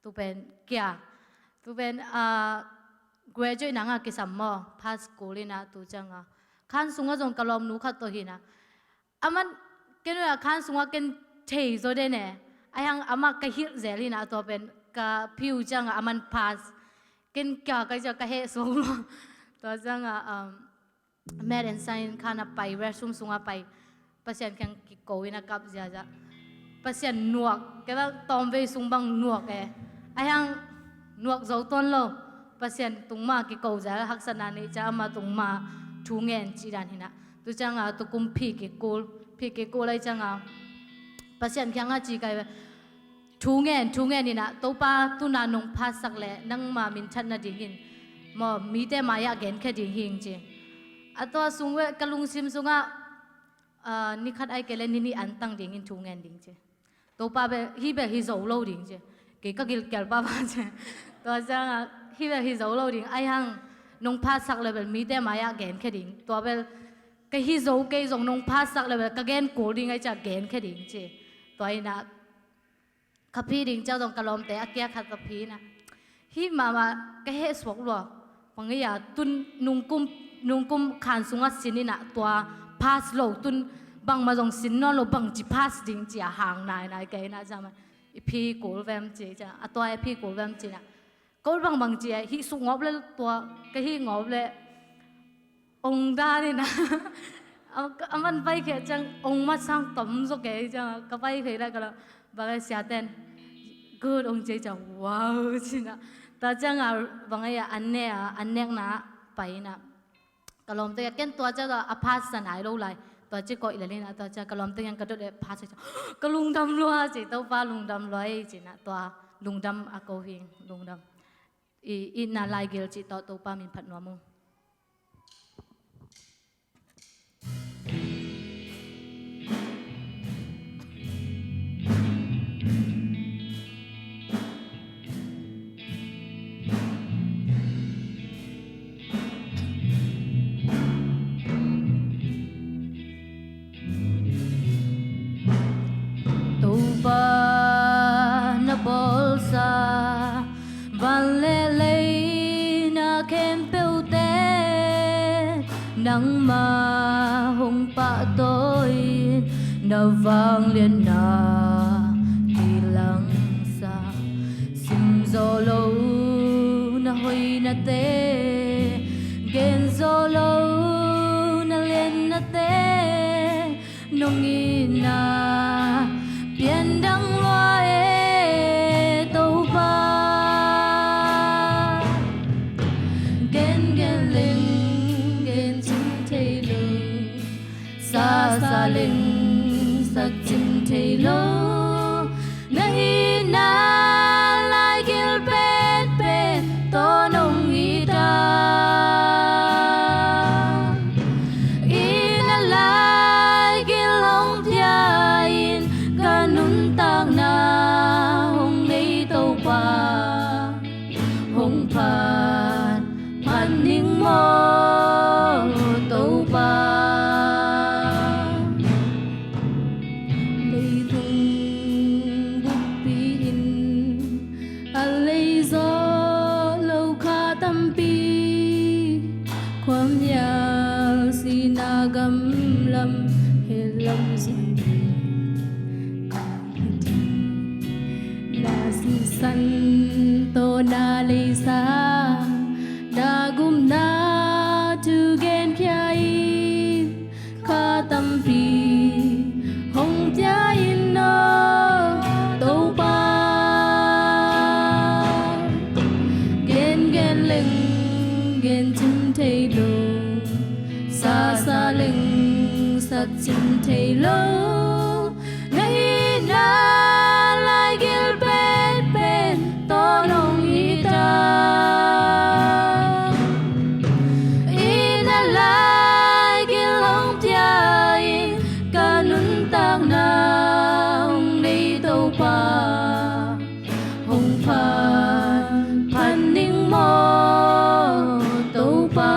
tu pen kia tu pen graduate nanga kisamo pass school ina tu changa khan sunga jong kalom nu khat to hina aman kenu khan sunga ken thei zo de ne ayang ama ka hil zelina to pen ka phiu changa aman pass ken kya ka ja ka he so to changa med and science khana pai resum sunga pai pasien kang ki ko ina kap ja ja pasien nuak ke ba tom ve sung bang nuak ayang nuak zo ton lo pasien tungma ki ko ja hak sana ni cha ma tungma thu ngen chi dan hina tu changa tu kum phi ki kul lai changa pasien kyanga chi kai thu ngen ni na to pa tu na nong pha sak le nang ma min chan na ding hin mo mi te ma ya gen kha ding hing chi ato sungwe kalung sim sunga ni khat ai kele ni antang ding in thu ngen ding chi to pa be hi zo lo ding chi ke ka gil kel pa ba che to changa hi zo lo ding ai hang nong pha sak le bel mi te ma ya gen kha ding to bel cái hi zo cái dòng nông phát sắc là cái gen cố định ngay chả gen cái định chứ tôi na cà phê định cho dòng cà lom té kia khát cà phê na hi mà cái hệ sọc rồi bằng cái ya tun nung kum khan sunga xin na tua pass lo tun bằng mà dòng xin nó lo bằng chỉ pass định chỉ hàng này cái na chả mà phi cố vem chỉ chả à tôi phi cố vem chỉ na cố bằng chỉ hi sung ngọc lên tua cái hi ngọc lên ông đa đi nè anh vẫn bay kia chẳng ông mắt sang tấm rồi cái chẳng cái bay kia là cái là và cái xe tên good ông chơi chẳng wow chứ nè ta chẳng à bằng cái anh nè na bay nè cái lồng tay cái tua cho là pass sân ai lâu lại tua chỉ coi là lên nè tua cho cái lồng tay cái đó để pass cho cái lùng đâm luôn chỉ tao ba lùng đâm loại chỉ nè tua lùng đâm à câu hình lùng đâm ít na lại gel chỉ tao ba mình phát nó mông na bolsa van lê na kem peu te nắng ma hung pa tôi na vang liền na đi lăng xa sim zo lo na hoi na te gen zo lo na lên na te nong ina biển đăng loa tàu ba gen linh gen chim thầy lư xa linh sắc chim thầy lư nay na lại gil pet to nong ita ina lại gil hong thia nun tang na hong nei tàu pa hong phan ning mo tàu pa lei thung buk pi in a lei gió lâu kha tâm pi kwam ya si na gam lam he lam sin san to na lê sa da gum na tu gen khai kha tâm pi hong tia in no to pa gen linh gen chim thầy lo xa linh sắc chim thầy lo nay na nong ita ina lai gil hong tia ka nun tang na hong nei tàu pa hong phan ning mo tàu pa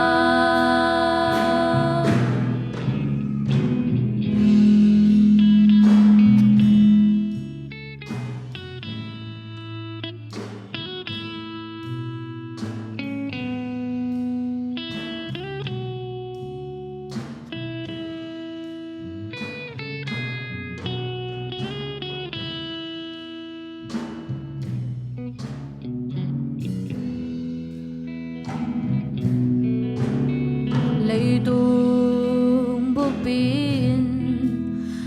thầy tung bút bin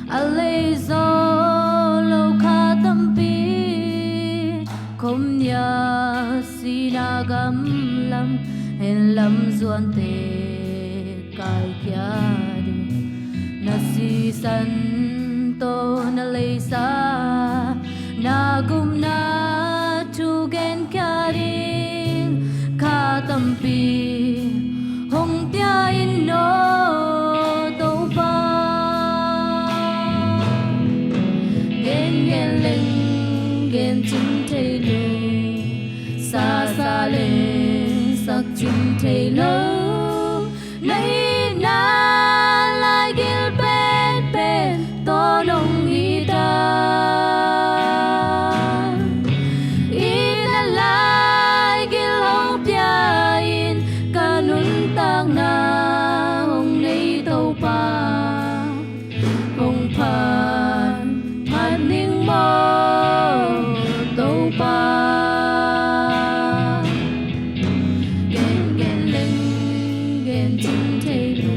a lê gió lâu khá tâm pi không nhà si na gam lam hen lam duan te kai kia đi na si san to na lê sa na gum na tu gen kia đi khá tâm pi hồng tia in no tàu ba gen gen lên gen chim thầy lu xa xa lên sắc chim thầy lu nay na lại gil bên bên to nông y ta in lại gil hồng tia in kanun tang na hồng nay tàu ba hồng phan phan ning mo tàu ba gen gen lên gen chim thầy lu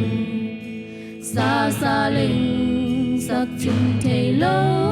xa xa lên sắc chim thầy lu